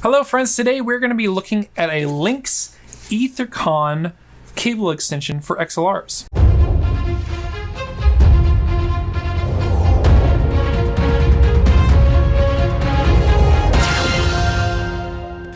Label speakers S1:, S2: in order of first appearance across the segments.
S1: Hello friends, today we're going to be looking at a Lynx Ethercon cable extension for XLRs.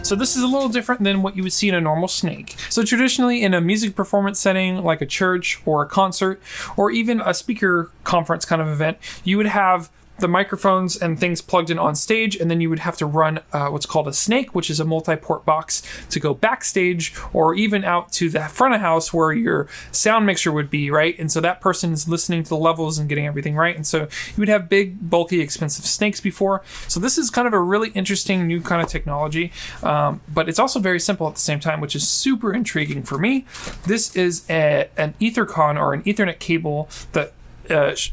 S1: So this is a little different than what you would see in a normal snake. So traditionally in a music performance setting like a church or a concert or even a speaker conference kind of event, you would have the microphones and things plugged in on stage, and then you would have to run what's called a snake, which is a multi-port box to go backstage or even out to the front of house where your sound mixer would be, right? And so that person is listening to the levels and getting everything right. And so you would have big, bulky, expensive snakes before. So this is kind of a really interesting new kind of technology, but it's also very simple at the same time, which is super intriguing for me. This is an Ethercon or an Ethernet cable that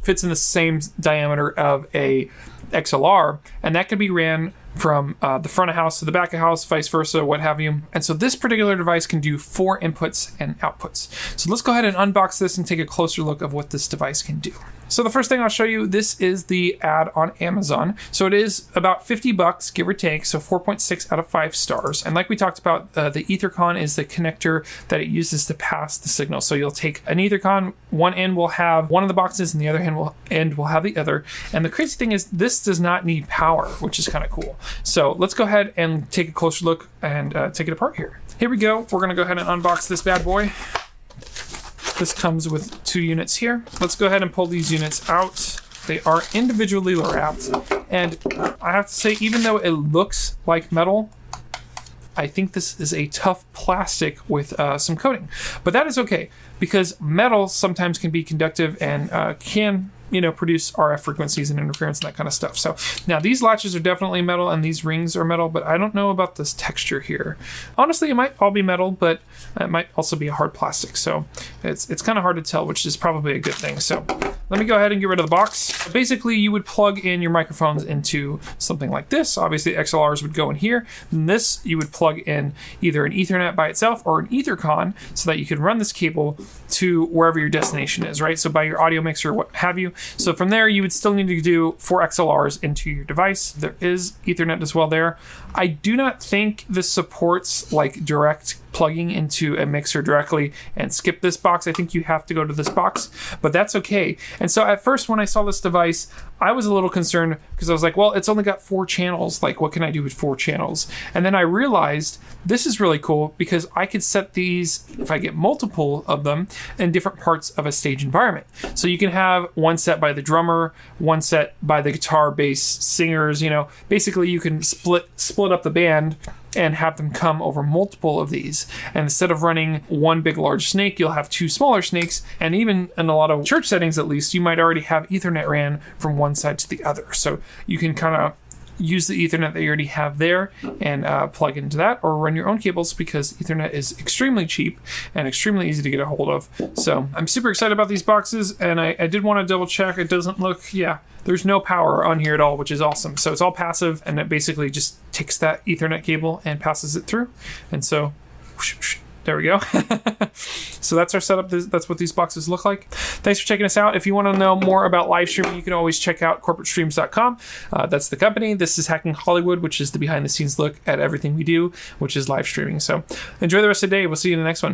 S1: fits in the same diameter of a XLR, and that could be ran from the front of house to the back of house, vice versa, what have you. And so this particular device can do 4 inputs and outputs. So let's go ahead and unbox this and take a closer look of what this device can do. So the first thing I'll show you, this is the ad on Amazon. So it is about $50, give or take, so 4.6 out of 5 stars. And like we talked about, the Ethercon is the connector that it uses to pass the signal. So you'll take an Ethercon, one end will have one of the boxes and the other end will have the other. And the crazy thing is this does not need power, which is kind of cool. So let's go ahead and take a closer look and take it apart here. Here we go. We're gonna go ahead and unbox this bad boy. This comes with 2 units here. Let's go ahead and pull these units out. They are individually wrapped. And I have to say, even though it looks like metal, I think this is a tough plastic with some coating. But that is okay, because metal sometimes can be conductive and can produce RF frequencies and interference and that kind of stuff. So now these latches are definitely metal and these rings are metal, but I don't know about this texture here. Honestly, it might all be metal, but it might also be a hard plastic. So it's kind of hard to tell, which is probably a good thing. So let me go ahead and get rid of the box. Basically, you would plug in your microphones into something like this. Obviously, XLRs would go in here. And this, you would plug in either an Ethernet by itself or an Ethercon so that you can run this cable to wherever your destination is, right? So by your audio mixer, what have you. So from there, you would still need to do 4 XLRs into your device. There is Ethernet as well there. I do not think this supports like direct plugging into a mixer directly and skip this box. I think you have to go to this box, but that's okay. And so at first when I saw this device, I was a little concerned because I was like, well, it's only got 4 channels. Like, what can I do with 4 channels? And then I realized this is really cool because I could set these, if I get multiple of them, in different parts of a stage environment. So you can have one set by the drummer, one set by the guitar, bass, singers, basically you can split up the band and have them come over multiple of these. And instead of running one big large snake, you'll have 2 smaller snakes. And even in a lot of church settings, at least, you might already have Ethernet ran from one side to the other. So you can kind of use the Ethernet that you already have there and plug into that, or run your own cables, because Ethernet is extremely cheap and extremely easy to get a hold of. So I'm super excited about these boxes, and I did want to double check. It doesn't look, there's no power on here at all, which is awesome. So it's all passive, and it basically just takes that Ethernet cable and passes it through. And so there we go. So that's our setup. That's what these boxes look like. Thanks for checking us out. If you want to know more about live streaming, you can always check out corporatestreams.com. That's the company. This is Hacking Hollywood, which is the behind the scenes look at everything we do, which is live streaming. So enjoy the rest of the day. We'll see you in the next one.